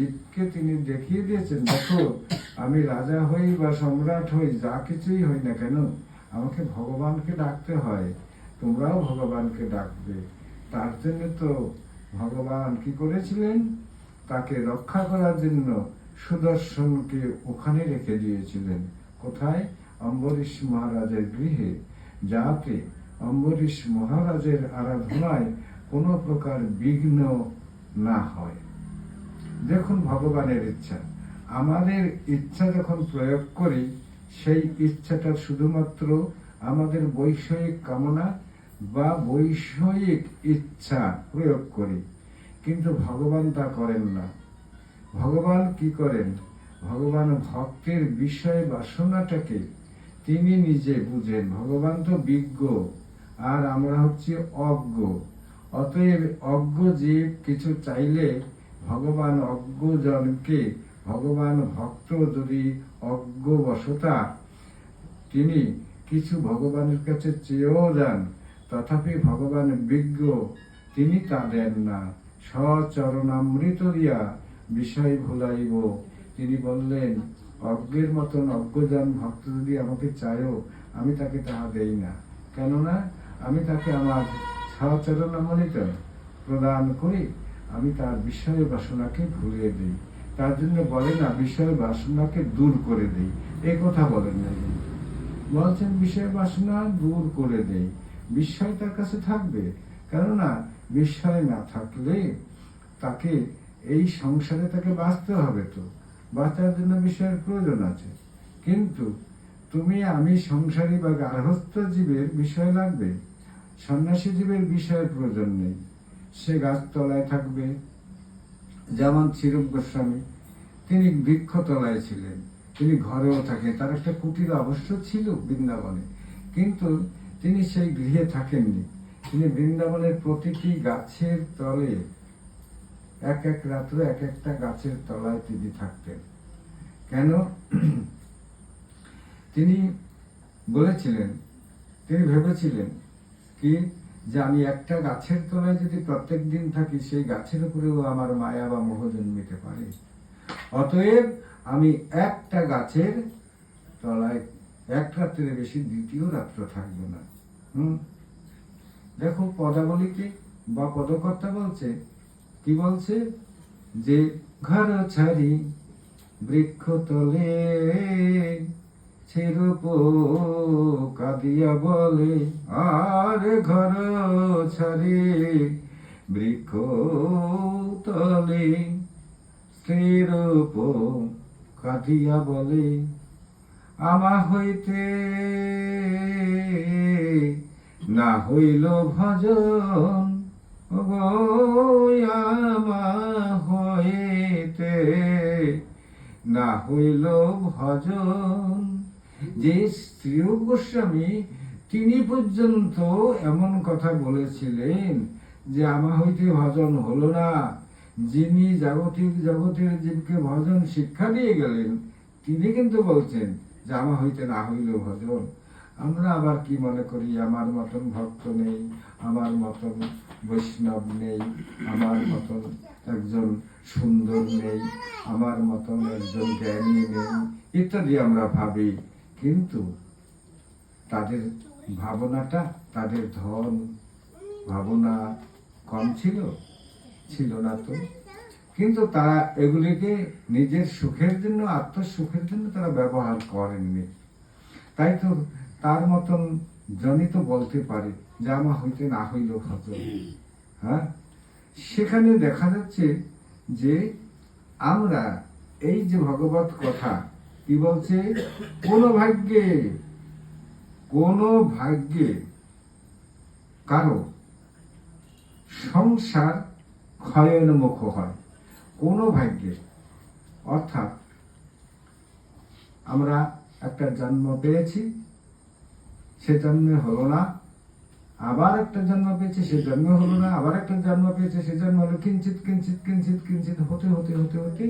জীবকে তিনি দেখিয়ে দিয়েছেন, দেখো আমি রাজা হই বা সম্রাট হই, যা কিছুই হই না কেন, আমাকে ভগবানকে ডাকতে হয়, তোমরাও ভগবানকে ডাকবে। তার জন্য তো ভগবান কি করেছিলেন, তাকে রক্ষা করার জন্য সুদর্শনকে ওখানে রেখে দিয়েছিলেন। কোথায়? অম্বরীশ মহারাজের গৃহে, যাতে অম্বরীশ মহারাজের আরাধনায় কোনো প্রকার বিঘ্ন না হয়। দেখুন ভগবানের ইচ্ছা, আমাদের ইচ্ছা যখন প্রয়োগ করি, সেই ইচ্ছাটা শুধুমাত্র আমাদের বৈষয়িক কামনা বা বৈষয়িক ইচ্ছা প্রয়োগ করি, কিন্তু ভগবান তা করেন না। ভগবান কি করেন? ভগবান ভক্তের বিষয় বাসনাটাকে তিনি নিজে বুঝেন। ভগবান তো বিজ্ঞ, আর আমরা হচ্ছি অজ্ঞ। অতএব অজ্ঞ জীব কিছু চাইলে ভগবান অজ্ঞজনকে, ভগবান ভক্ত যদি অজ্ঞবশতা তিনি কিছু ভগবানের কাছে চেয়েও যান, তথাপি ভগবান বিজ্ঞ, তিনি তা দেন না। সচরণামৃত দিয়া বিষয় ভুলাইব, তিনি বললেন অজ্ঞের মতন অজ্ঞজন ভক্ত যদি আমাকে চায়ও, আমি তাকে তাহা দেই না। কেননা আমি তাকে আমার সচরণামৃত প্রদান করি, আমি তার বিষয় বাসনাকে ভুলিয়ে দিই। তার জন্য বলে না বিষয় বাসনাকে দূর করে দেই, এই কথা বলেন না, বলছেন বিষয় বাসনা দূর করে দেই। বিষয় তার কাছে থাকবে, কেননা বিষয় না থাকলে তাকে এই সংসারে তাকে বাঁচতে হবে, তো বাঁচার জন্য বিষয়ের প্রয়োজন আছে। কিন্তু তুমি আমি সংসারী বা গার্হস্থ্য জীবের বিষয় লাগবে, সন্ন্যাসী জীবের বিষয়ের প্রয়োজন নেই। সে গাছতলায় থাকবে, যেমন শ্রীরূপ গোস্বামী, তিনি বৃক্ষতলায় ছিলেন, তিনি ঘরেও থাকেন, তার একটা কুটির অবশ্য ছিল বৃন্দাবনে, কিন্তু তিনি সেই গৃহে থাকেননি। তিনি বৃন্দাবনের প্রতিটি গাছের তলে এক এক রাত্রে এক একটা গাছের তলায় তিনি থাকতেন। কেন? তিনি বলেছিলেন, তিনি ভেবেছিলেন কি, যে আমি একটা গাছের তলায় যদি প্রত্যেক দিন থাকি, সেই গাছের উপরেও আমার মায়া বা মোহ জন্মিতে পারে। অতএব আমি একটা গাছের তলায় এক রাত্রে বেশি দ্বিতীয় রাত্র থাকবো না। দেখো পদাবলীকে বা পদকর্তা বলছে, কি বলছে, যে ঘর ছাড়ি বৃক্ষ তলে ছেরূপ কাঁদিয়া বলে, আর ঘর ছাড়ি বৃক্ষ তলে ছেরূপ কাঁদিয়া বলে, আমা হইতে না হইল ভজন, আমা হইতে না হইল ভজন। যে শ্রীরূপ গোস্বামী তিনি পর্যন্ত এমন কথা বলেছিলেন যে আমা হইতে ভজন হলো না, যিনি জাগতিক জগতের জীবকে ভজন শিক্ষা দিয়ে গেলেন, তিনি কিন্তু বলছেন যে আমা হইতে না হইল ভজন। আমরা আবার কি মনে করি, আমার মতন ভক্ত নেই, আমার মতন বৈষ্ণব নেই, আমার মতন একজন সুন্দর নেই, আমার মতন একজন জ্ঞানী নেই, ইত্যাদি আমরা ভাবি। কিন্তু তাদের ভাবনাটা, তাদের ধন ভাবনা কম ছিল? ছিল না তো। কিন্তু তারা এগুলিকে নিজের সুখের জন্য, আত্মসুখের জন্য তারা ব্যবহার করেননি। তাই তো তার মতন জনিত বলতে পারে যে আমা হইতে না হইল ভজন। হ্যাঁ, সেখানে দেখা যাচ্ছে যে আমরা এই যে ভগবত কথা কি বলছে, কোন ভাগ্যে কারো সংসার ক্ষয়োন্মুখ হয়, কোন ভাগ্যে। অর্থাৎ আমরা একটা জন্ম পেয়েছি, সে জন্মে হলো না, আবার একটা জন্ম পেয়েছে, সে জন্ম হলো না, আবার একটা জন্ম পেয়েছে, সে জন্ম হলো, কিঞ্চিত কিঞ্চিত কিঞ্চিত কিঞ্চিত হতে হতে হতে হতে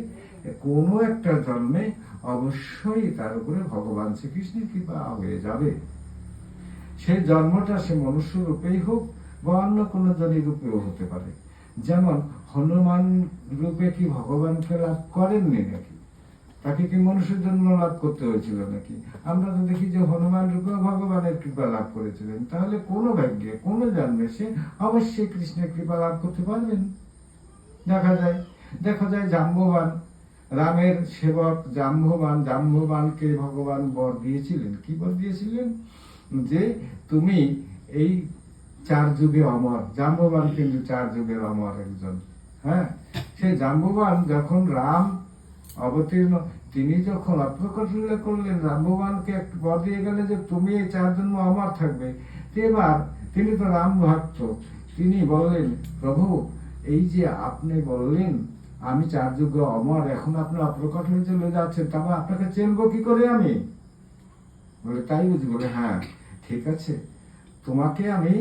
কোনো একটা জন্মে অবশ্যই তার উপরে ভগবান শ্রীকৃষ্ণের কৃপা হয়ে যাবে। সেই জন্মটা সে মনুষ্য রূপেই হোক বা অন্য কোনো জনি রূপেও হতে পারে। যেমন হনুমান রূপে কি ভগবানকে লাভ করেননি নাকি? তাকে কি মনুষ্যের জন্য লাভ করতে হয়েছিল নাকি? আমরা তো দেখি যে হনুমান রূপে ভগবানের কৃপা লাভ করেছিলেন। তাহলে কোন ভাগ্যে কোন জন্মে সে অবশ্যই কৃষ্ণের কৃপা লাভ করতে পারবেন। দেখা যায় জাম্ববান, রামের সেবক জাম্ববানকে ভগবান বর দিয়েছিলেন। কি বর দিয়েছিলেন? যে তুমি এই 4 যুগে অমর। জাম্ববান কিন্তু 4 যুগের অমর একজন। হ্যাঁ, সেই জাম্ববান যখন রাম অবতীর্ণ, তিনি যখন অপ্রকট লীলা করলেন, জাম্ববানকে এক বর দিয়ে গেলেন যে তুমি এই 4 জন্ম অমর থাকবে। এবার তিনি তো রাম ভক্ত, তিনি বললেন, প্রভু এই যে আপনি বললেন আমি 4 যুগ অমর, এখন আপনি অপ্রকট হয়ে চলে যাচ্ছেন, তবে আপনাকে চিনবো কি করে আমি? বলে তাই বুঝি? বলে হ্যাঁ ঠিক আছে, তোমাকে আমি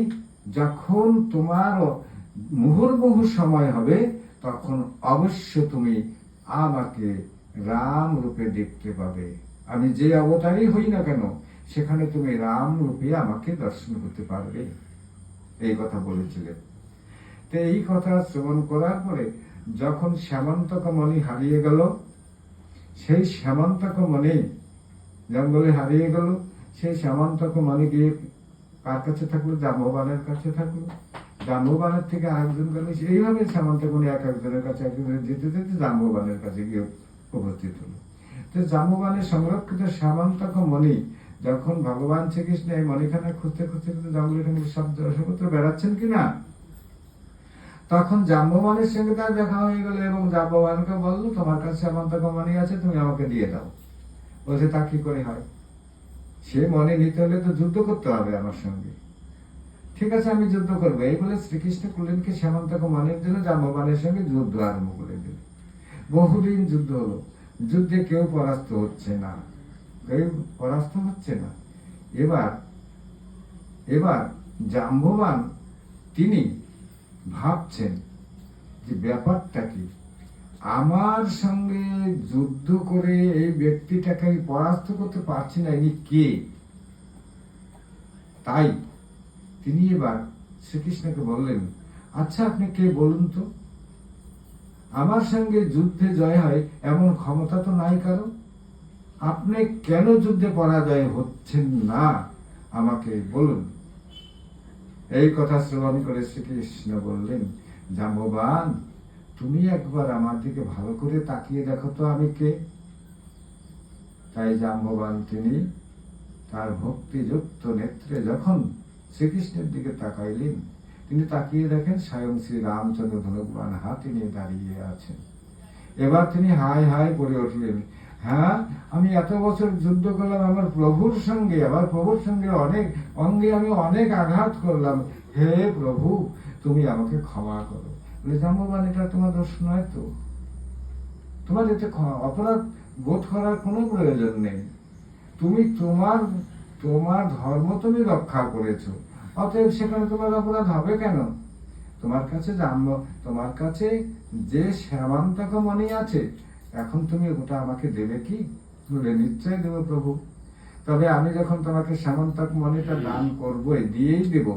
যখন তোমার মুহুর্মুহু সময় হবে তখন অবশ্য তুমি আমাকে রাম রূপে দেখতে পাবে। আমি যে অবতারই হই না কেন সেখানে তুমি রাম রূপে আমাকে দর্শন করতে পারবে। এই কথা বলেছিলেন। তো এই কথা শ্রবণ করার পরে যখন শ্যামন্তক মণি হারিয়ে গেল, সেই শ্যামন্তক মণি জঙ্গলে হারিয়ে গেল, সেই শ্যামন্তক মণি গিয়ে কার কাছে থাকলো? জাম্ববানের কাছে থাকলো। জাম্ববানের থেকে আরেকজন গেল। এইভাবে শ্যামন্তক মণি এক একজনের কাছে যেতে যেতে জাম্ববানের কাছে গিয়ে উপস্থিত হলো। তো জাম্ববানের সংরক্ষিত শ্যামন্তক মণি যখন ভগবান শ্রীকৃষ্ণ এই মণিখানা খুঁজতে খুঁজতে জঙ্গলের সব দর্শকত্র বেড়াচ্ছেন কিনা, তখন জাম্ববানের সঙ্গে তার দেখা হয়ে গেল এবং জাম্ববানকে বললো তোমার কাছে শ্যামন্তক মণি আছে, তুমি আমাকে দিয়ে দাও। বলছে তা কি করে হয়? সে মনে নিতে হলে তো যুদ্ধ করতে হবে আমার সঙ্গে। ঠিক আছে, আমি যুদ্ধ করবো। এই বলে শ্রীকৃষ্ণ কুলেনকে শ্যামন্তক মণির জন্য জাম্ববানের সঙ্গে যুদ্ধ আরম্ভ করে দিল। বহুদিন যুদ্ধ হলো, যুদ্ধে কেউ পরাস্ত হচ্ছে না। এবার জাম্ববান তিনি ভাবছেন যে ব্যাপারটা কি, আমার সঙ্গে যুদ্ধ করে এই ব্যক্তিটাকে আমি পরাস্ত করতে পারছি না, ইনি কে? তাই তিনি এবার শ্রীকৃষ্ণকে বললেন, আচ্ছা আপনি কে বলুন তো, আমার সঙ্গে যুদ্ধে জয় হয় এমন ক্ষমতা তো নাই কারো, আপনি কেন যুদ্ধে পরাজয় হচ্ছেন না আমাকে বলুন। এই কথা শ্রবণ করে শ্রীকৃষ্ণ বললেন, জাম্ববান তুমি একবার আমার দিকে ভালো করে তাকিয়ে দেখো তো আমি কে। তাই জাম্ববান তিনি তার ভক্তিযুক্ত নেত্রে যখন শ্রীকৃষ্ণের দিকে তাকাইলেন, তিনি তাকিয়ে দেখেন স্বয়ং শ্রী রামচন্দ্র ধনুকবান হাতে নিয়ে দাঁড়িয়ে আছেন। এবার তিনি হায় হায় করে উঠলেন, হ্যাঁ আমি এত বছর যুদ্ধ করলাম আমার প্রভুর সঙ্গে, আবার প্রভুর সঙ্গে অনেক অঙ্গে আমি অনেক আঘাত করলাম, হে প্রভু তুমি আমাকে ক্ষমা করো। বলে জাম্ববান এটা তোমার দোষ নয় তো, তোমার এতে অপরাধ বোধ করার কোনো প্রয়োজন নেই। তুমি তোমার ধর্ম তুমি রক্ষা করেছো, অতএব সেখানে তোমার অপরাধ হবে কেন? তোমার কাছে যে শ্যামন্তক মণি আছে, এখন তুমি ওটা আমাকে দেবে কি? বলে নিশ্চয় দেব প্রভু, তবে আমি যখন তোমাকে শ্যামন্তক মণিটা দান করবো, দিয়েই দেব,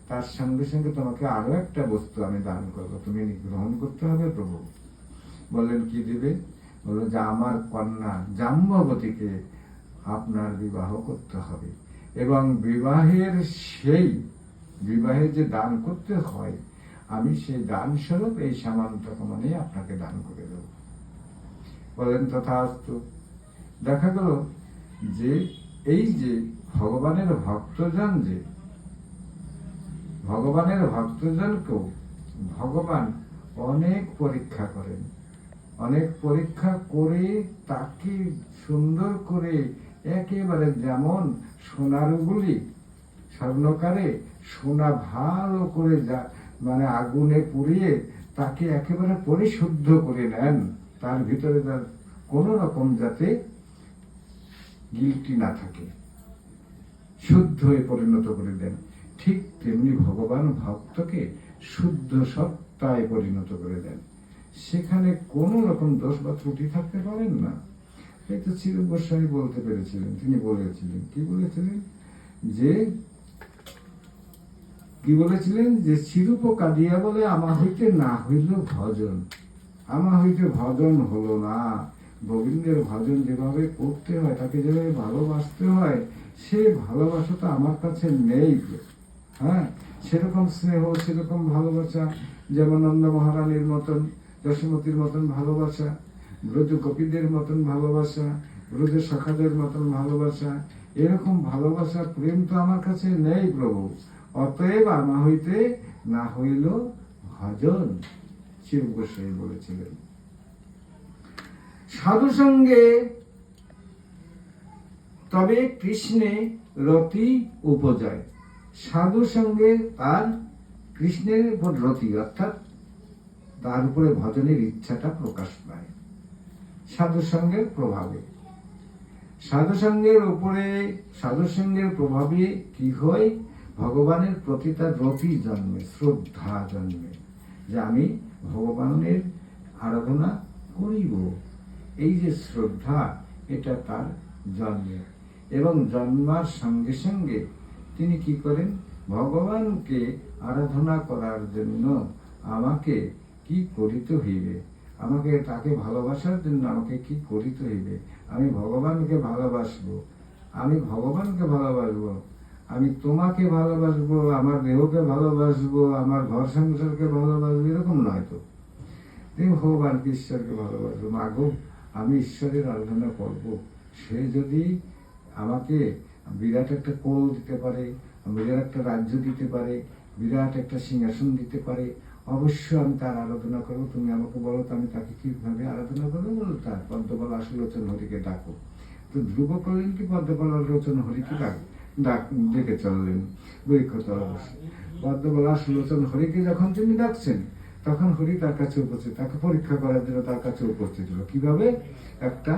তার সঙ্গে সঙ্গে তোমাকে আরো একটা বস্তু আমি দান করব, তুমি গ্রহণ করতে হবে প্রভু। বললেন কি দিবে? বললো যে আমার কন্যা জাম্ববতীকে আপনার বিবাহ করতে হবে, এবং বিবাহের যে দান করতে হয়, আমি সেই দান স্বরূপ এই শ্যামন্তক মণি আপনাকে দান করে দেব। বলেন তথাস্তু। দেখা গেল যে এই যে ভগবানের ভক্তজনকেও ভগবান অনেক পরীক্ষা করেন, অনেক পরীক্ষা করে তাকে সুন্দর করে একেবারে যেমন সোনারগুলি স্বর্ণকারে সোনা ভালো করে মানে আগুনে পুড়িয়ে তাকে একেবারে পরিশুদ্ধ করে নেন, তার ভিতরে তার কোন রকম যাতে গিল্টি না থাকে, শুদ্ধ হয়ে পরিণত করে দেন। ঠিক তেমনি ভগবান ভক্তকে শুদ্ধ সত্তায় পরিণত করে দেন, সেখানে কোন রকম দোষ বা ত্রুটি থাকতে পারেন না। এই তো চির গোস্বামী বলতে পেরেছিলেন, তিনি বলেছিলেন, কি বলেছিলেন? যে কি বলেছিলেন যে চিরূপ কাঁদিয়া বলে আমা হইতে না হইল ভজন, আমা হইতে ভজন হলো না। গোবিন্দের ভজন যেভাবে করতে হয়, তাকে যেভাবে ভালোবাসতে হয়, সে ভালোবাসাটা আমার কাছে নেই। হ্যাঁ, সেরকম স্নেহ, সেরকম ভালোবাসা, যেমন নন্দ মহারানীর মতন, যশোমতির মতন ভালোবাসা, ব্রজ গোপীদের মতন ভালোবাসা, ব্রজ সখাদের মতন ভালোবাসা, এরকম ভালোবাসা প্রেম তো আমার কাছে নেই প্রভু। অতএব আমা হইতে না হইল ভজন, শিব গোস্বামী বলেছিলেন। সাধু সঙ্গে তবে কৃষ্ণে রতি উপজয়, সাধু সঙ্গে তার কৃষ্ণের উপর রতি, অর্থাৎ তার উপরে ভজনের ইচ্ছাটা প্রকাশ পায় সাধু সঙ্গের প্রভাবে। সাধু সঙ্গের উপরে, সাধু সঙ্গের প্রভাবে কি হয়? ভগবানের প্রতি তার রতি জন্মে, শ্রদ্ধা জন্মে, যে আমি ভগবানের আরাধনা করিব, এই যে শ্রদ্ধা, এটা তার জন্মে। এবং জন্মার সঙ্গে সঙ্গে তিনি কি করেন? ভগবানকে আরাধনা করার জন্য আমাকে কি করিতে হইবে, আমাকে তাকে ভালোবাসার জন্য আমাকে কি করিতে হইবে? আমি ভগবানকে ভালোবাসবো, আমি ভগবানকে ভালোবাসবো, আমি তোমাকে ভালোবাসবো, আমার দেহকে ভালোবাসবো, আমার ঘর সংসারকে ভালোবাসবো, এরকম নয় তো। তুমি ভগবানকে, ঈশ্বরকে ভালোবাসবো। মাগো, আমি ঈশ্বরের আরাধনা করব, সে যদি আমাকে বিরাট একটা কোল দিতে পারে, বিরাট একটা রাজ্য দিতে পারে, বিরাট একটা সিংহাসন দিতে পারে, অবশ্যই আমি তার আরাধনা করবো। তুমি আমাকে বলো তো আমি তাকে কিভাবে আরাধনা করবো? বলো তার পদ্মপাল আশুলোচন হরিকে ডাকো। তো ধ্রুব করলেন কি? পদ্মপাল আশুলোচন হরিকে ডেকে চললেন বৈক্ষতলা বসে। পদ্মপাল আশুলোচন হরিকে যখন তিনি ডাকছেন, তখন হরি তার কাছে উপস্থিত, তাকে পরীক্ষা করার জন্য তার কাছে উপস্থিত হলো। কিভাবে? একটা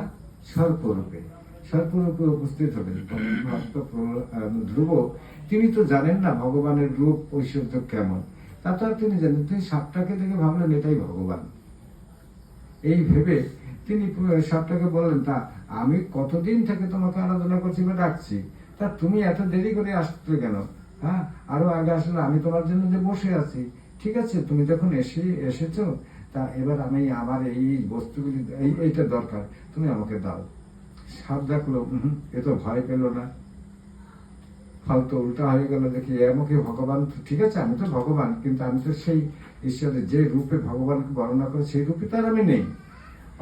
সর্পরূপে, সর্পরূপে উপস্থিত হলেন। ধ্রুব, তিনি তো জানেন না ভগবানের রূপ ঐশ্বর্য কেমন, তা তো আর তিনি জানেন। তিনি সাপটাকে দেখে ভাবলেন এটাই ভগবান। এই ভেবে তিনি সাপটাকে বললেন, তা আমি কতদিন থেকে তোমাকে আরাধনা করছি বা ডাকছি, তা তুমি এত দেরি করে আসতে কেন? হ্যাঁ, আরো আগে আসলে আমি তোমার জন্য যে বসে আছি। ঠিক আছে, তুমি যখন এসেছো, তা এবার আমি আমার এই বস্তুগুলি, এইটা দরকার, তুমি আমাকে দাও। সাপ দেখলো, এ তো ভয় পেল না, ফালতু উল্টা হয়ে গেল। দেখি আমাকে ভগবান, ঠিক আছে আমি তো ভগবান, কিন্তু আমি তো সেই ঈশ্বরের যে রূপে ভগবানকে বর্ণনা করে সেই রূপে তার আমি নেই।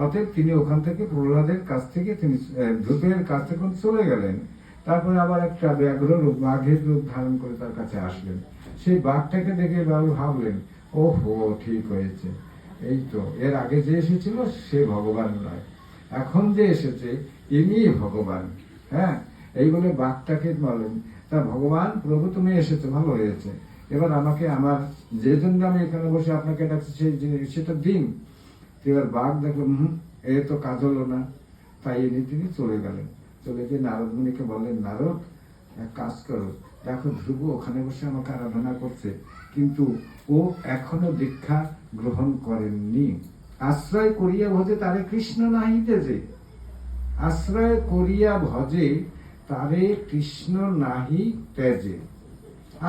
অতএব তিনি ওখান থেকে প্রহ্লাদের কাছ থেকে, তিনি ধ্রুবের কাছ থেকে চলে গেলেন। তারপরে আবার একটা ব্যাঘ্র রূপ, বাঘের রূপ ধারণ করে তার কাছে আসলেন। সেই বাঘটাকে দেখে বাবু ভাবলেন, ও হো, ঠিক হয়েছে, এই তো এর আগে যে এসেছিল সে ভগবান নয়, এখন যে এসেছে ইনি ভগবান। হ্যাঁ, এই বলে বাঘটাকে বলেন, তা ভগবান প্রভু তুমি এসেছো, ভালো হয়েছে, এবার আমাকে আমার যে জন্য আমি এখানে বসে আপনাকে ডাকছি সেই জিনিস সেটা দিন। এবার বাঘ দেখলো, এ তো কাজ হলো না, তাই এনে তিনি চলে গেলেন। চলে গিয়ে নারদ মুনিকে বললেন, নারদ, এক কাজ করো, দেখো ধ্রুব ওখানে বসে আমাকে আরাধনা করছে, কিন্তু ও এখনো দীক্ষা গ্রহণ করেননি। আশ্রয় করিয়া ভজে তারে কৃষ্ণ নাহিতে, যে আশ্রয় করিয়া ভজে তারে কৃষ্ণ নাহি তেজে।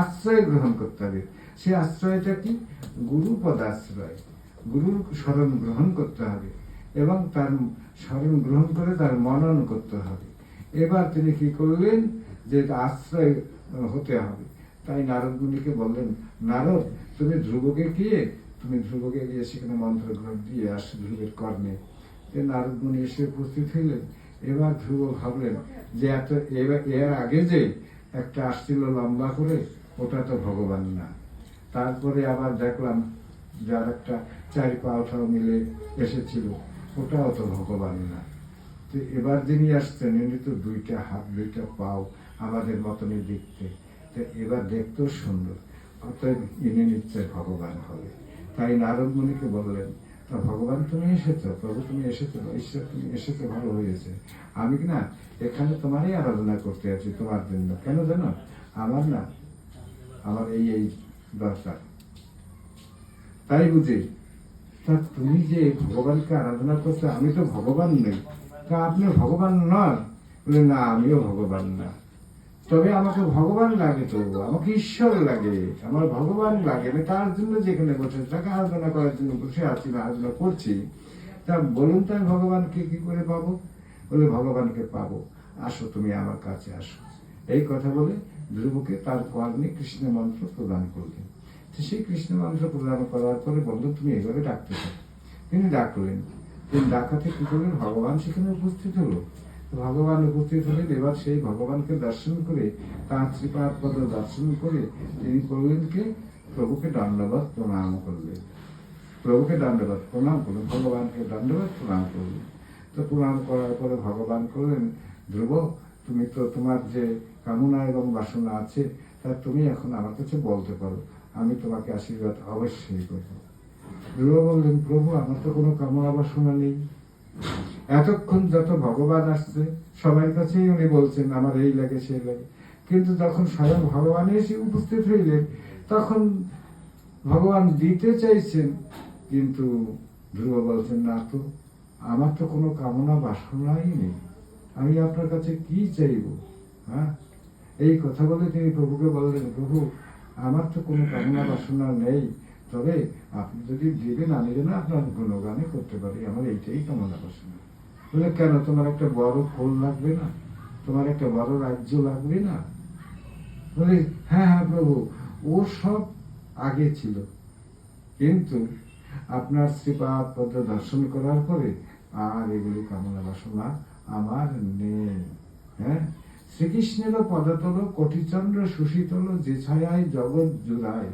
আশ্রয় গ্রহণ করতে হবে। সে আশ্রয়টা কি? গুরুপদ আশ্রয়, গুরুর শরণ গ্রহণ করতে হবে, এবং তার শরণ গ্রহণ করে তার মনন করতে হবে। এবার তিনি কি করলেন? যে আশ্রয় হতে হবে। তাই নারদ মুনিকে বললেন, নারদ, তুমি ধ্রুবকে গিয়ে সেখানে মন্ত্র গ্রহণ দিয়ে আস ধ্রুবের কর্ণে। নারদ মুনি এসে উপস্থিত হইলেন। এবার ধ্রুব ভাবলেন যে এর আগে যে একটা আসছিল লম্বা করে, ওটা তো ভগবান না। তারপরে আবার দেখলাম যার একটা চারি পাওটাও মিলে এসেছিল, ওটাও তো ভগবান না। তো এবার যিনি আসছেন, ইনি তো দুইটা হাত দুইটা পাও, আমাদের মতনই দেখতে, তো এবার দেখতেও সুন্দর, অতএব ইনি নিশ্চয় ভগবান হবে। তাই নারদ মুনিকে বললেন, তা ভগবান তুমি এসেছো, প্রভু তুমি এসেছো, ঈশ্বর তুমি এসেছো, ভালো হয়েছে। আমি না এখানে তোমারই আরাধনা করতে আছি, তোমার জন্য। কেন জানো? আমার না, আমার এই দরকার, তাই বুঝি। তা তুমি যে ভগবানকে আরাধনা করছো, আমি তো ভগবান নই। তা আপনি ভগবান নন? বলে, না, আমিও ভগবান না। তবে আমাকে ভগবান লাগে, তো আমাকে ঈশ্বর লাগে, আমার ভগবান লাগে। আমি তার জন্য যেখানে বসে তাকে আরাধনা করার জন্য বসে আছি বা আরাধনা করছি। তা বলুন তো আমি ভগবানকে কি করে পাবো? বলে ভগবানকে পাবো, আসো তুমি আমার কাছে আসো। এই কথা বলে ধ্রুবকে তার কর্ণে কৃষ্ণ মন্ত্র প্রদান করলেন। তো সেই কৃষ্ণ মন্ত্র প্রদান করার পরে বললেন তুমি এভাবে ডাকতে পারো। তিনি ডাকলেন। তিনি ডাকাতে কি করলেন? ভগবান সেখানে উপস্থিত হলো। ভগবান উপস্থিত হলেন। এবার সেই ভগবানকে দর্শন করে, তার শ্রীপাদ পদ দর্শন করে তিনি করলেন কি? প্রভুকে দণ্ডবত প্রণাম করলেন। প্রভুকে দণ্ডবত প্রণাম করলেন, ভগবানকে দণ্ডবত প্রণাম করলেন। তো প্রণাম করার পরে ভগবান করলেন, ধ্রুব তুমি তো তোমার যে কামনা এবং বাসনা আছে তা তুমি এখন আমার কাছে বলতে পারো, আমি তোমাকে আশীর্বাদ অবশ্যই করবো। ধ্রুব বললেন, প্রভু আমার তো কোনো কামনা বাসনা নেই। এতক্ষণ যত ভগবান আসছে সবার কাছেই উনি বলছেন আমার এই লাগে সেই লাগে, কিন্তু যখন স্বয়ং ভগবান এসে উপস্থিত হইলেন তখন ভগবান দিতে চাইছেন, কিন্তু ধ্রুব বলছেন না তো, আমার তো কোনো কামনা বাসনাই নেই, আমি আপনার কাছে কি চাইব? হ্যাঁ, এই কথা বলে তিনি প্রভুকে বললেন, প্রভু আমার তো কোনো কামনা বাসনা নেই, তবে আপনি যদি দিবেন আমি যেন আপনার গুণগানে করতে পারি, আমার এইটাই কামনা বাসনা। বলে কেন, তোমার একটা বড় ফল লাগবে না? তোমার একটা বড় রাজ্য লাগবে না? বলে হ্যাঁ হ্যাঁ প্রভু, ও সব আগে ছিল, কিন্তু আপনার শ্রীপাদ পদ দর্শন করার পরে আর এগুলি কামনা বাসনা আমার নেই। হ্যাঁ, শ্রীকৃষ্ণের পদতল কোটিচন্দ্র সুশীতল যে ছায়ায় জগৎ জুড়ায়,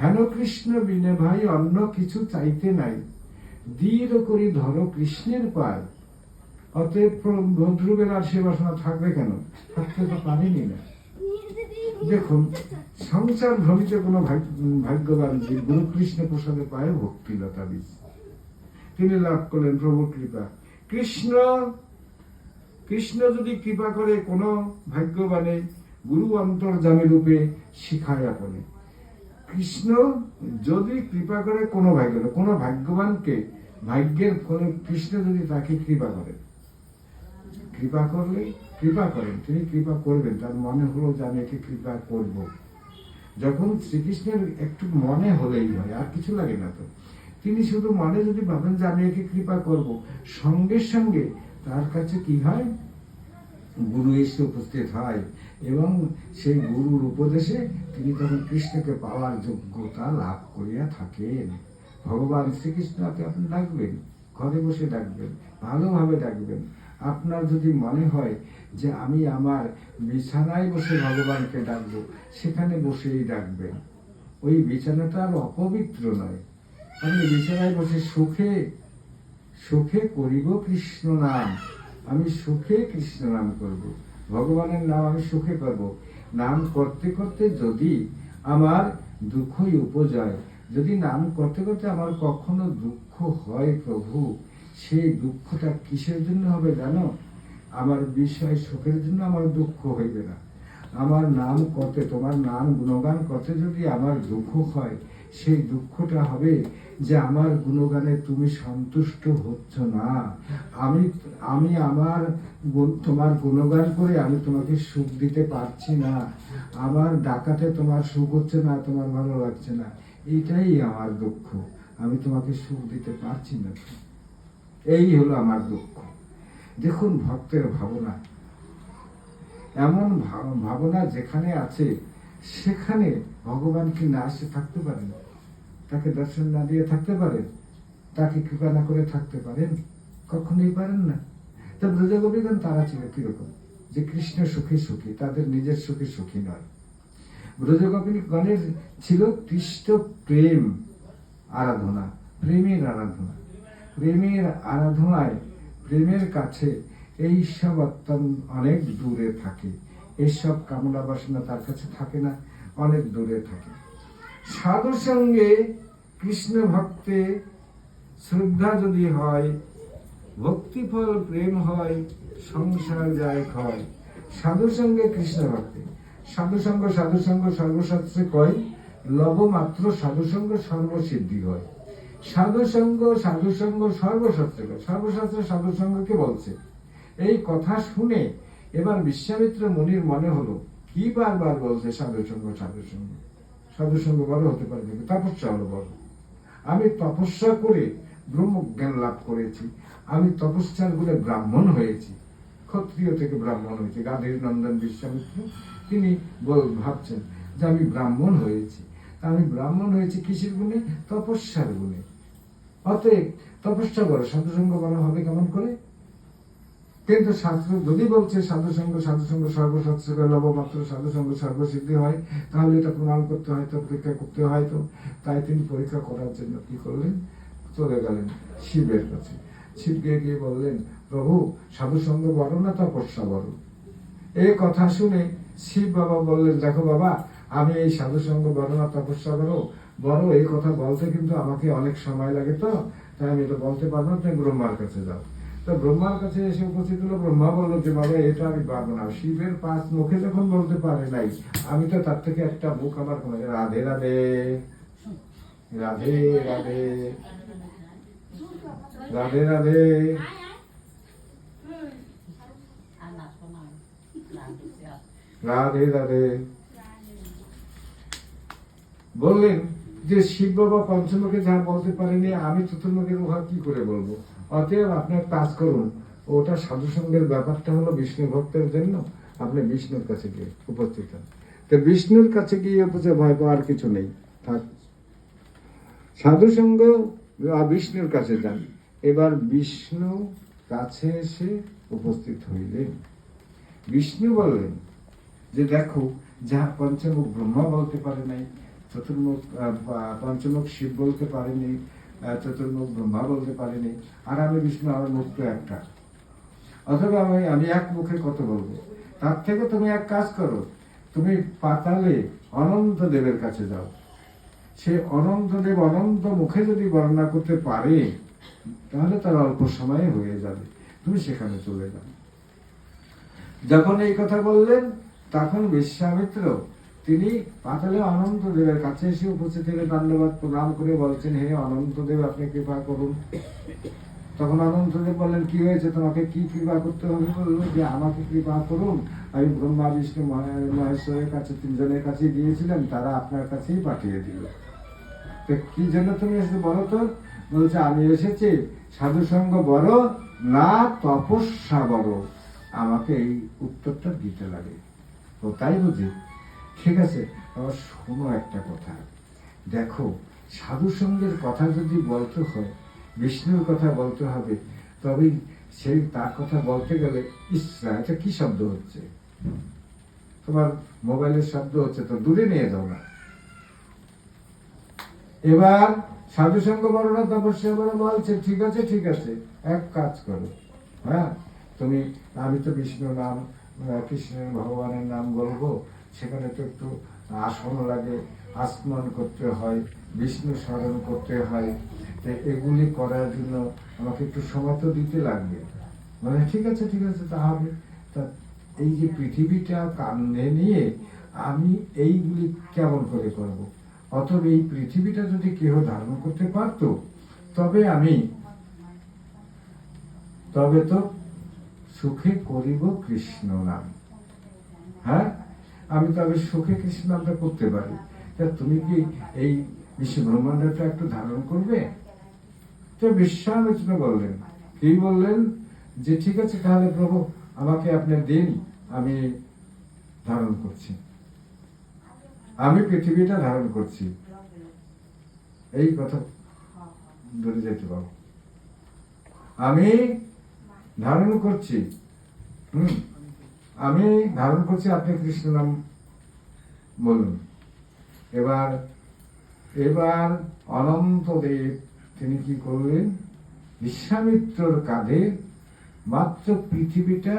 হেন কৃষ্ণ বিনে ভাই অন্য কিছু চাইতে নাই, দৃঢ় করি ধরো কৃষ্ণের পায়। অতএব ধ্রুবের আর সে বাসনা থাকবে কেন? থাকতে তো পারেনি না। দেখুন, সংসার ভ্রমিত কোনো ভাগ্যবান যে গুরু কৃষ্ণ প্রসাদে পায় ভক্তিলতা বীজ তিনি লাভ করলেন প্রভুর কৃপা। কৃষ্ণ কৃষ্ণ যদি কৃপা করে কোনো ভাগ্যবানে গুরু অন্তর্যামী রূপে শিখায় আপনি। কৃষ্ণ যদি কৃপা করে কোনো ভাগ্যবানকে, ভাগ্যের ফলে কৃষ্ণ যদি তাকে কৃপা করেন, কৃপা করলে কৃপা করেন, তিনি কৃপা করবেন, তার মনে হলো যে আমি একে কৃপা করব। যখন শ্রীকৃষ্ণের একটু মনে হলেই হয়, আর কিছু লাগে না তো, তিনি শুধু মনে যদি ভাবেন যে আমি একে কৃপা করব, সঙ্গে সঙ্গে তার কাছে কি হয়? গুরু এসে উপস্থিত হয় এবং সেই গুরুর উপদেশে তিনি তখন কৃষ্ণকে পাওয়ার যোগ্যতা লাভ করিয়া থাকেন। ভগবান শ্রীকৃষ্ণকে আপনি ডাকবেন, ঘরে বসে ডাকবেন, ভালোভাবে ডাকবেন। আপনার যদি মনে হয় যে আমি আমার বিছানায় বসে ভগবানকে ডাকবো, সেখানে বসেই ডাকবেন। ওই বিছানাটা আর অপবিত্র নয়। আমি বিছানায় বসে সুখে সুখে করিব কৃষ্ণ নাম, আমি সুখে কৃষ্ণ নাম করব, ভগবানের নাম আমি সুখে করব। নাম করতে করতে যদি আমার দুঃখই উপজয়, যদি নাম করতে করতে আমার কখনো দুঃখ হয় প্রভু, সেই দুঃখটা কিসের জন্য হবে জানো? আমার বিষয় সুখের জন্য আমার দুঃখ হইবে না। আমার নাম করতে, তোমার নাম গুণগান করতে যদি আমার দুঃখ হয়, সেই দুঃখটা হবে যে আমার গুণগানে তুমি সন্তুষ্ট হচ্ছ না। আমি আমার তোমার গুণগান করে আমি তোমাকে সুখ দিতে পারছি না, আমার ডাকাতে তোমার সুখ হচ্ছে না, তোমার ভালো লাগছে না, এইটাই আমার দুঃখ, আমি তোমাকে সুখ দিতে পারছি না, এই হলো আমার দুঃখ। দেখুন ভক্তের ভাবনা, এমন ভাবনা যেখানে আছে সেখানে ভগবান কি না এসে থাকতে পারেন? তাকে দর্শন না দিয়ে থাকতে পারেন? তাকে কৃপা না করে থাকতে পারেন? কখনোই পারেন না। তা ব্রজগোপীগণ তারা ছিল কিরকম? যে কৃষ্ণ সুখী সুখী, তাদের নিজের সুখী সুখী নয়। ব্রজগোপীগণের ছিল কৃষ্ণ প্রেম আরাধনা, প্রেমের আরাধনা। প্রেমের আরাধনায়, প্রেমের কাছে এই সব অত্যন্ত অনেক দূরে থাকে, এইসব কামনা বাসনা তার কাছে থাকে না, অনেক দূরে থাকে। সাধু সঙ্গে কৃষ্ণ ভক্তে শ্রদ্ধা যদি হয়, ভক্তিফল প্রেম হয়, সংসার যায় ক্ষয়। সাধু সঙ্গে কৃষ্ণ ভক্তি, সাধুসঙ্গ সর্বশাস্ত্রে কয়, লবমাত্র সাধুসঙ্গ সর্বসিদ্ধি হয়। সাধুসঙ্গ সর্বশাস্ত্রে কয়, সর্বশাস্ত্রে সাধুসঙ্গকে বলছে। এই কথা শুনে এবার বিশ্বামিত্র মুনির মনে হলো কি বারবার বলছে সাধুসঙ্গ সাধুসঙ্গ, সাধুসঙ্গ বড় হতে পারবে না, তপস্যা হলো বড়। আমি তপস্যা করে ব্রহ্মজ্ঞান লাভ করেছি, আমি তপস্যার বলে ব্রাহ্মণ হয়েছি, ক্ষত্রিয় থেকে ব্রাহ্মণ হয়েছে। গাধীর নন্দন বিশ্বামিত্র তিনি ভাবছেন যে আমি ব্রাহ্মণ হয়েছি। আমি ব্রাহ্মণ হয়েছি কিসের গুণে? তপস্যার গুণে। অতএব তপস্যা করো, সাধুসঙ্গ বলা হবে কেমন করে? কিন্তু শাস্ত্র যদি বলছে সাধুসঙ্গ সাধুসঙ্গ সর্বসৎসঙ্গ লবমাত্র সাধুসঙ্গ সর্বসিদ্ধি হয়, তাহলে এটা প্রমাণ করতে হয়, তো পরীক্ষা করতে হয়। তো তাই তিনি পরীক্ষা করার জন্য কি করলেন? চলে গেলেন শিবের কাছে। শিবকে গিয়ে বললেন, প্রভু সাধুসঙ্গ বড় না তপস্যা বড়? এই কথা শুনে শিব বাবা বললেন, দেখো বাবা, আমি এই সাধুসঙ্গ বড় না তপস্যা বড় বড় এই কথা বলতে কিন্তু আমাকে অনেক সময় লাগে, তো তাই আমি এটা বলতে পারবো না, তুমি ব্রহ্মার কাছে যাও। তো ব্রহ্মার কাছে এসে উপস্থিত হলো। ব্রহ্মা বললো যে বাবা এটা আমি পারবো না। শিবের 5 মুখে যখন বলতে পারে নাই, আমি তো তার থেকে একটা মুখ আমার কোনো রাধে রাধে রাধে রাধে রাধে রাধে রাধে রাধে বললেন যে শিব বাবা পঞ্চমুখে যা বলতে পারেনি, আমি চতুর্মুখের উহা কি করে বলবো? অতএব আপনার কাজ করুন, ওটা সাধুসঙ্গের ব্যাপারটা হলো বিষ্ণু ভক্তের জন্য, আপনি বিষ্ণুর কাছে গিয়ে উপস্থিত হন। তো বিষ্ণুর কাছে গিয়ে উপস্থিত, ভয় পাওয়ার কিছু নেই, থাক। সাধুসঙ্গ বিষ্ণুর কাছে যান। এবার বিষ্ণু কাছে এসে উপস্থিত হইলেন। বিষ্ণু বললেন যে দেখো, যা পঞ্চমুখ ব্রহ্মা বলতে পারে নাই, চতুর্মুখ পঞ্চমুখ শিব বলতে পারেনি, চতুর্মুখ ব্রহ্মা বলতে পারেনি, আর আমি বিষ্ণু, আমার মুখ তো একটা, অথবা আমি এক মুখে কত বলবো? তার থেকে তুমি এক কাজ করো, তুমি পাতালে অনন্ত দেবের কাছে যাও। সে অনন্ত দেব অনন্ত মুখে যদি বর্ণনা করতে পারে, তাহলে তার অল্প সময়ে হয়ে যাবে, তুমি সেখানে চলে যাও। যখন এই কথা বললেন, তখন বিশ্বামিত্র তিনি পাতালে অনন্ত দেবের কাছে এসে উপস্থিত হয়ে ধন্যবাদ প্রণাম করে বলছেন, হে অনন্ত দেব, আপনি কৃপা করুন। তখন অনন্ত দেব বললেন, কি হয়েছে, তোমাকে কি কৃপা করতে হবে? বললো যে আমাকে কৃপা করুন, আমি ব্রহ্মা বিষ্ণু মহেশ্বরের কাছে 3 জনের কাছে গিয়েছিলাম, তারা আপনার কাছেই পাঠিয়ে দিল। তো কি জন্য তুমি এসে বলো তো? বলছে আমি এসেছি সাধুসঙ্গ বড় না তপস্যা বড়, আমাকে এই উত্তরটা দিতে লাগে। তো তাই বুঝি, ঠিক আছে। আবার শোনো একটা কথা, দেখো সাধুসঙ্গের কথা যদি বলতে হয়, বিষ্ণুর কথা বলতে হবে, তবে সেই তার কথা বলতে গেলে ইসরা, এটা কি শব্দ হচ্ছে? তোমার মোবাইলের শব্দ হচ্ছে, তো দূরে নিয়ে যাও না। এবার সাধুসঙ্গ বড় না তপস্যা বড় বলছে, ঠিক আছে ঠিক আছে, এক কাজ করো, হ্যাঁ তুমি, আমি তো বিষ্ণু নাম কৃষ্ণের ভগবানের নাম বলবো, সেখানে তো একটু আসন লাগে, আসমন করতে হয়, বিষ্ণু স্মরণ করতে হয়, এগুলি করার জন্য আমাকে একটু সময় তো দিতে লাগবে। মানে ঠিক আছে ঠিক আছে, তা হবে। তা এই যে পৃথিবীটা কাঁধে নিয়ে আমি এইগুলি কেমন করে করব? অতএব এই পৃথিবীটা যদি কেহ ধারণ করতে পারতো, তবে তো সুখে করিব কৃষ্ণ নাম। হ্যাঁ, আমি তবে সুখে কৃষ্ণ নামটা করতে পারি। তা তুমি কি এই বিশ্ব ব্রহ্মাণ্ডটা একটু ধারণ করবে? তো বিশ্বামিত্র বললেন, কি বললেন? যে ঠিক আছে, তাহলে প্রভু আমাকে আপনি দিন, আমি ধারণ করছি, আমি পৃথিবীটা ধারণ করছি। এই কথা ধরে যেতে পারো, আমি ধারণ করছি, আমি ধারণ করছি, আপনি কৃষ্ণ নাম বলুন। এবার অনন্ত দেব তিনি কি করলেন? বিশ্বামিত্রর কাঁধে মাত্র পৃথিবীটা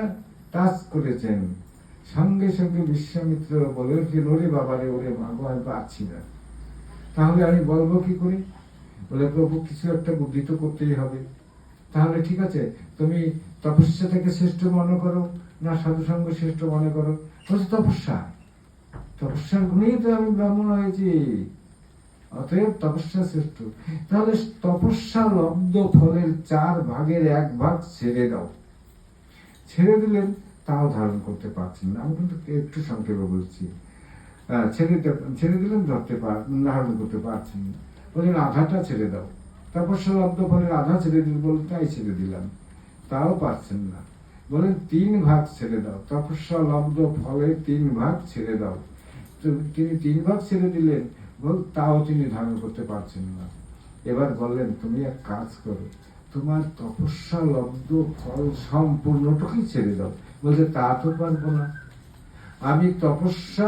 টাচ করেছেন, সঙ্গে সঙ্গে বিশ্বামিত্র বলে যে ওরে বাবারে, ওরে মাগো, আমি পাচ্ছি না, তাহলে আমি বলবো কি করে? বলে প্রভু কিছু একটা বুদ্ধি তো করতেই হবে। তাহলে ঠিক আছে, তুমি তপস্যাটাকে শ্রেষ্ঠ মনে করো না সাধুসঙ্গ শ্রেষ্ঠ মনে করো? বলছে তপস্যা, তপস্যার গুণেই তো আমি ব্রাহ্মণ হয়েছি, অতএব তপস্যা শ্রেষ্ঠ। তাহলে তপস্যা লব্ধ ফলের 4 ভাগের 1 ভাগ ছেড়ে দাও। ছেড়ে দিলেন, তাও ধারণ করতে পারছেন না। আমি কিন্তু একটু সংক্ষেপে বলছি। ছেড়ে দিলেন, ধারণ করতে পারছেন না। বললেন আধাটা ছেড়ে দাও। তপস্যা লব্ধ ফলের আধা ছেড়ে দিল, বলে তাই ছেড়ে দিলাম, তাও পারছেন না। বলেন 3 ভাগ ছেড়ে দাও, তপস্যা লব্ধ ফলে 3 ভাগ ছেড়ে দাও। তো তিনি 3 ভাগ ছেড়ে দিলেন, তাও তিনি ধারণ করতে পারছেন না। এবার বললেন তুমি এক কাজ করো, তোমার তপস্যা লব্ধ ফল সম্পূর্ণটুকুই ছেড়ে দাও। বলছে তা তো পারবো না, আমি তপস্যা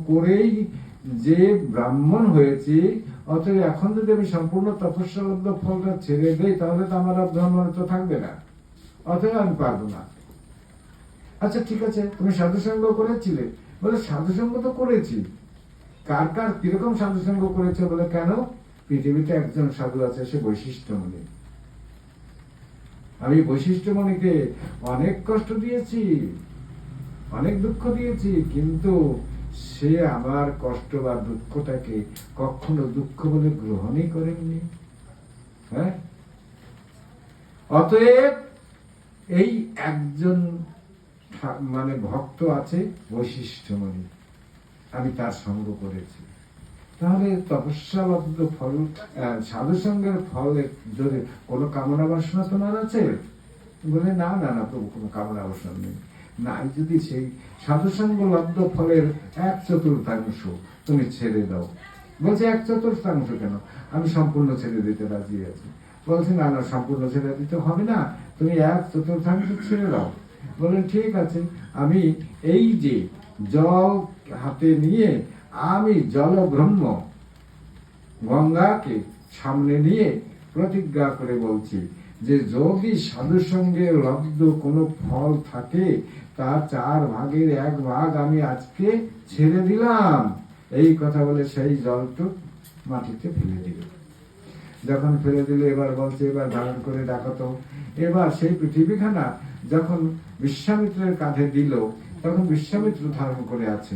করেই যে ব্রাহ্মণ হয়েছি, অতএব এখন যদি আমি সম্পূর্ণ তপস্যা লব্ধ ফলটা ছেড়ে দেই, তাহলে তো আমার আর ব্রাহ্মণত্ব থাকবে না, অতএব আমি পারবো না। আচ্ছা ঠিক আছে, তুমি সাধুসঙ্গ করেছিলে? বলে সাধুসঙ্গ তো করেছি। কার কার কিরকম সাধুসঙ্গ করেছে? বলে কেন, পৃথিবীতে একজন সাধু আছে, সে বৈশিষ্ট্যমণি। আমি বৈশিষ্ট্যমণিকে অনেক কষ্ট দিয়েছি, অনেক দুঃখ দিয়েছি, কিন্তু সে আমার কষ্ট বা দুঃখটাকে কখনো দুঃখ বলে গ্রহণই করেননি। হ্যাঁ, অতএব এই একজন মানে ভক্ত আছে বৈশিষ্ট্যমণি, আমি তার সঙ্গ করেছি। তাহলে তপস্যা লব্ধ ফল, সাধু সঙ্গের ফলে যদি কোনো কামনা বাসনা তোমার আছে? বলে না না না প্রভু, কোনো কামনা বাসনা নেই। নাই যদি সেই সাধুসঙ্গ লব্ধ ফলের 1/4 তুমি ছেড়ে দাও। বলছে 1/4 কেন, আমি সম্পূর্ণ ছেড়ে দিতে রাজি আছি। বলছে না না, সম্পূর্ণ ছেড়ে দিতে হবে না, তুমি 1/4 ছেড়ে দাও। বলেন ঠিক আছে, আমি এই যে জল হাতে নিয়ে, আমি জল ব্রহ্ম গঙ্গাকে সামনে নিয়ে প্রতিজ্ঞা করে বলছি যে যদি সাধুসঙ্গে লব্ধ কোনো ফল থাকে, তার 4 ভাগের 1 ভাগ আমি আজকে ছেড়ে দিলাম। এই কথা বলে সেই জলটুক মাটিতে ফেলে দিল। যখন ফেলে দিল, এবার বলছে এবার ধারণ করে দেখো তো। এবার সেই পৃথিবীখানা যখন বিশ্বামিত্রের কাঁধে দিল, তখন বিশ্বামিত্র ধারণ করে আছে,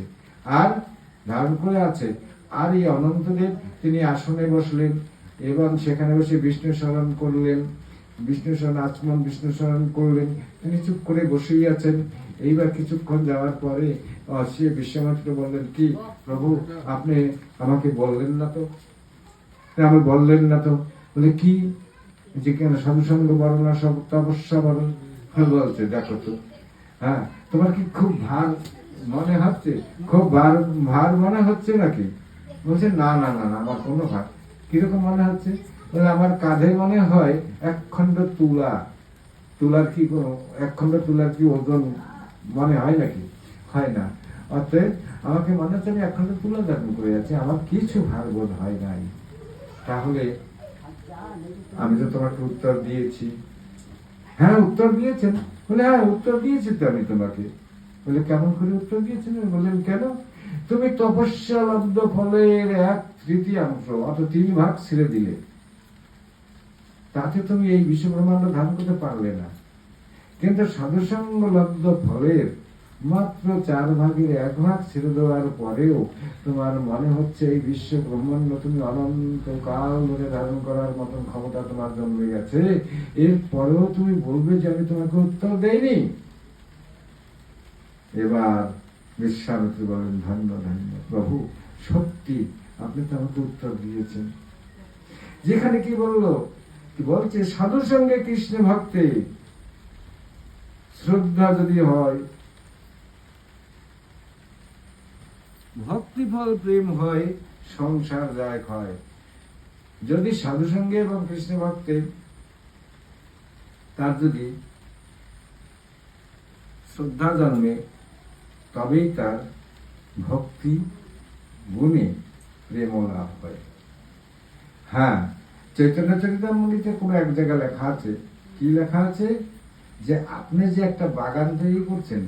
আর এই অনন্তদেব তিনি আসনে বসলেন এবং সেখানে বসে বিষ্ণু স্মরণ করলেন, আচমন বিষ্ণু স্মরণ করলেন। তিনি চুপ করে বসেই আছেন। এইবার কিছুক্ষণ যাওয়ার পরে সে বিশ্বামিত্র বললেন, কি প্রভু, আপনি আমাকে বললেন না তো? বলে কি, যে কেন সাধুসঙ্গ বলো না, সব তপস্যা বলো? বলছে দেখো তো, হ্যাঁ তোমার কি খুব ভার মনে হচ্ছে? খুব ভার মনে হচ্ছে নাকি? বলছে না না না না, আমার কোনো ভার। কিরকম মনে হচ্ছে? বলে আমার কাঁধে মনে হয় 1 খণ্ড তুলা। তুলার কি 1 খণ্ড তুলার কি ওজন মনে হয় নাকি? হয় না। অতএব আমাকে মনে হচ্ছে আমি 1 খণ্ড তুলা ধারণ করে যাচ্ছি, আমার কিছু ভার বোধ হয় নাই। তাহলে আমি তো তোমাকে উত্তর দিয়েছি। হ্যাঁ উত্তর দিয়েছেন? বলে হ্যাঁ উত্তর দিয়েছি তো আমি তোমাকে। বলে কেমন করে উত্তর দিয়েছেন? বললেন কেন, তুমি তপস্যা লব্ধ ফলের 1/3 অর্থাৎ 3 ভাগ ছেড়ে দিলে, তাতে তুমি এই বিশ্ব ব্রহ্মাণ্ড ধারণ করতে পারলে না। কিন্তু সাধুসঙ্গ লব্ধ ফলের মাত্র 4 ভাগের 1 ভাগ ছেড়ে দেওয়ার পরেও তোমার মনে হচ্ছে এই বিশ্ব ব্রহ্মাণ্ড তুমি অনন্তকাল ধরে ধারণ করার মতন ক্ষমতা তোমার জন্মে গেছে। এর পরেও তুমি বলবে যে আমি তোমাকে উত্তর দেইনি? এবার বিশ্বামিত্র বলেন, ধন্য ধন্য প্রভু, সত্যি আপনি তো আমাকে উত্তর দিয়েছেন। যেখানে কি বলছে সাধু সঙ্গে কৃষ্ণ ভক্তে শ্রদ্ধা যদি হয়, ভক্তিফল প্রেম হয়, সংসার যায় ক্ষয়। যদি সাধু সঙ্গে এবং কৃষ্ণ ভক্তে তার যদি শ্রদ্ধা জন্মে, তবেই তার ভক্তি গুণে প্রেম লাভ হয়। হ্যাঁ, চৈতন্য চরিতামৃতে কোনো এক জায়গায় লেখা আছে, কি লেখা আছে, যে আপনি যে একটা বাগান তৈরি করছেন,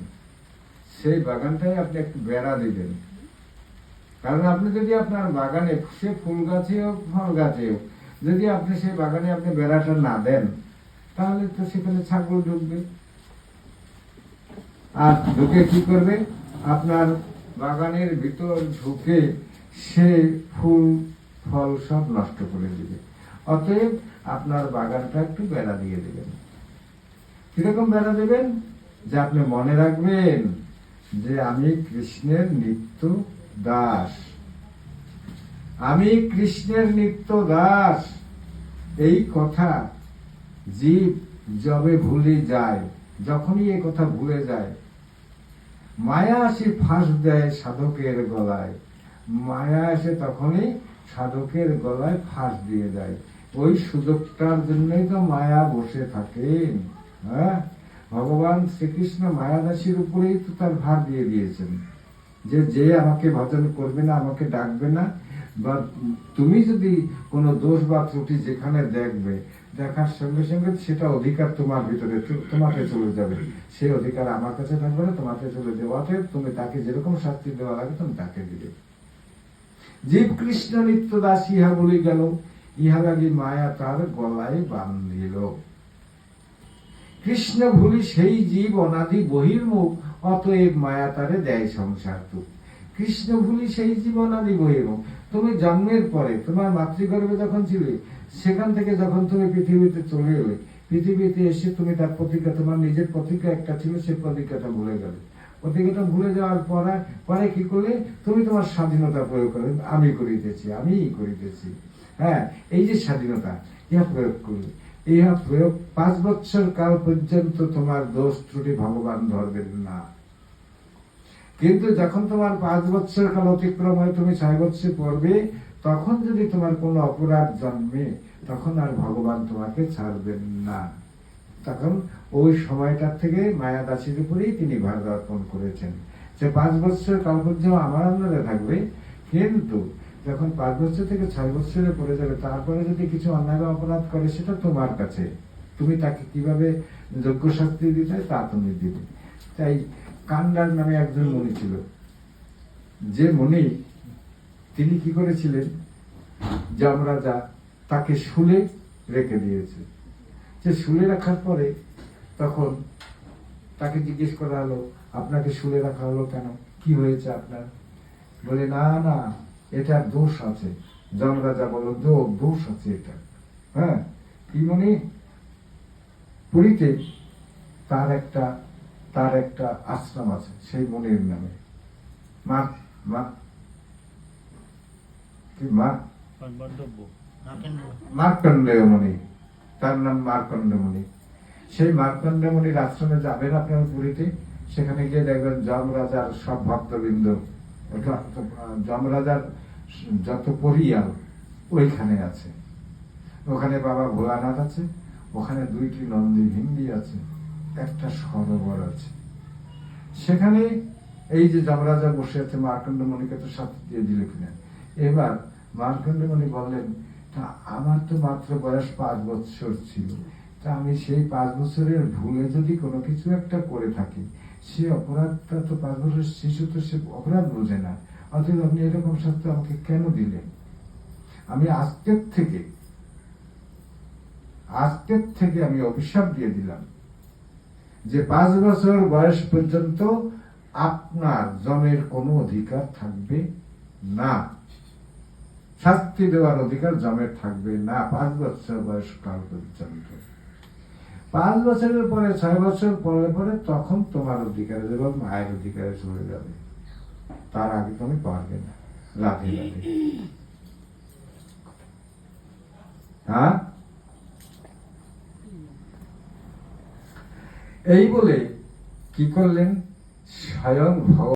সেই বাগানটাই আপনি একটু বেড়া দিবেন। কারণ আপনি যদি আপনার বাগানে, সে ফুল গাছে হোক ফল গাছে হোক, যদি আপনি সেই বাগানে আপনি বেড়াটা না দেন, তাহলে তো সেখানে ছাগল ঢুকবে, আর ঢুকে কি করবে, আপনার বাগানের ভিতর ঢুকে সে ফুল ফল সব নষ্ট করে দিবে। অতএব আপনার বাগানটা একটু বেড়া দিয়ে দেবেন। কিরকম বেড়া দেবেন? যে আপনি মনে রাখবেন যে আমি কৃষ্ণের নিত্য দাস, আমি কৃষ্ণের নিত্য দাস। এই কথা জীব যবে ভুলে যায়, যখনই এ কথা ভুলে যায়, মায়া এসে ফাঁস দেয় সাধকের গলায়। মায়া এসে তখনই সাধকের গলায় ফাঁস দিয়ে দেয়। ওই সুযোগটার জন্যই তো মায়া বসে থাকেন। হ্যাঁ, ভগবান শ্রীকৃষ্ণ মায়াদাসীর উপরেই তো তার ভার দিয়ে দিয়েছেন যে যে আমাকে ভজন করবে না, আমাকে ডাকবে না, বা তুমি যদি কোনো দোষ বা ত্রুটি যেখানে দেখবে, দেখার সঙ্গে সঙ্গে সেটা অধিকার তোমার ভিতরে তোমাকে চলে যাবে। সেই অধিকার আমার কাছে থাকবে না, তোমাকে চলে যাওয়াতে তুমি তাকে যেরকম শাস্তি দেওয়া লাগে তুমি তাকে দিবে। জীব কৃষ্ণ নিত্য দাস ইহা বলে গেল, ইহা লাগি মায়া তার গলায় বান্ধিল। কৃষ্ণ ভুলি সেই জীব অনাদি বহির্মুখ, অতএব মায়া তারে দেয় সংসার তুক। কৃষ্ণ ভুলি সেই জীব অনাদি বহির্মুখ। তুমি জন্মের পরে তোমার মাতৃগর্ভে যখন ছিলে, সেখান থেকে যখন তুমি পৃথিবীতে চলে এলে, পৃথিবীতে এসে তুমি তার প্রতিজ্ঞা, তোমার নিজের প্রতিজ্ঞা একটা ছিল, সেই প্রতিজ্ঞাটা ভুলে গেলে। প্রতিজ্ঞাটা ভুলে যাওয়ার পরে কি করলে? তুমি তোমার স্বাধীনতা প্রয়োগ করে আমি করিতেছি, আমিই করিতেছি। হ্যাঁ, এই যে স্বাধীনতা, ইহা প্রয়োগ করলে, ইহা প্রয়োগ 5 বছর কাল পর্যন্ত তোমার দোষ ত্রুটি ভগবান ধরবেন না। কিন্তু যখন তোমার 5 বছর কাল অতিক্রম হয়ে তুমি 6 বছর পড়বে, তখন যদি তোমার কোনো অপরাধ জন্মে, তখন আর ভগবান তোমাকে ছাড়বেন না। তখন ওই সময়টার থেকে মায়াদাসীর উপরেই তিনি ভার অর্পণ করেছেন যে 5 বছর কাল পর্যন্ত আমার আন্দাজে থাকবে, কিন্তু যখন 5 বছর থেকে 6 বছরে পড়ে যাবে, তারপরে যদি কিছু অন্যায় অপরাধ করে, সেটা তোমার কাছে, তুমি তাকে কিভাবে যোগ্য শাস্তি দিতে তা তুমি দিবে। তাই কান্ডার নামে একজন মুনি ছিল, যে মুনি তিনি কি করেছিলেন, যমরাজা তাকে শুলে রেখে দিয়েছে। যে শুলে রাখার পরে তখন তাকে জিজ্ঞেস করা হলো, আপনাকে শুলে রাখা হলো কেন, কি হয়েছে আপনার? বলে, না না, এটা দোষ আছে। যমরাজা বলল, দোষ আছে এটা। হ্যাঁ, কি মনে? পুরীতে তার একটা আশ্রম আছে, সেই মনির নামে মার্কণ্ডেয় মুনি, তার নাম মার্কণ্ড মুনি। সেই মার্কণ্ড মুনির আশ্রমে যাবেন আপনার পুরীতে, সেখানে গিয়ে দেখবেন যমরাজার সব ভক্তবৃন্দ, যমরাজার যত পরিয়াল ওইখানে আছে। ওখানে বাবা ভোলানাথ আছে, ওখানে 2টি নন্দী ভিন্ডি আছে, একটা সরোবর আছে। সেখানে এই যে যমরাজা বসে আছে, মার্কণ্ড মুনিকে তো সাথে দিয়ে দিল কিনা। এবার মার্কণ্ড মুনি বললেন, আমার তো মাত্র বয়স 5 বছর ছিল, তা আমি সেই 5 বছরের ভুলে যদি কোনো কিছু একটা করে থাকি, সে অপরাধটা তো 5 বছরের শিশু, তো সে অপরাধ বোঝে না, অতএব আপনি এরকম শাস্তি আমাকে কেন দিলেন? আমি আজকের থেকে আমি অভিশাপ দিয়ে দিলাম যে 5 বছর বয়স পর্যন্ত আপনার যমের কোনো অধিকার থাকবে না, শাস্তি দেওয়ার অধিকার যমের থাকবে না 5 বছর বয়স কাল পর্যন্ত। 5 বছরের পরে 6 বছর পরে তখন তোমার অধিকারে এবং মায়ের অধিকারে চলে যাবে, তার আগে তুমি পারবে না। রাধে রাধে। হ্যাঁ, এই বলে কি করলেন? স্বয়ং ভগবান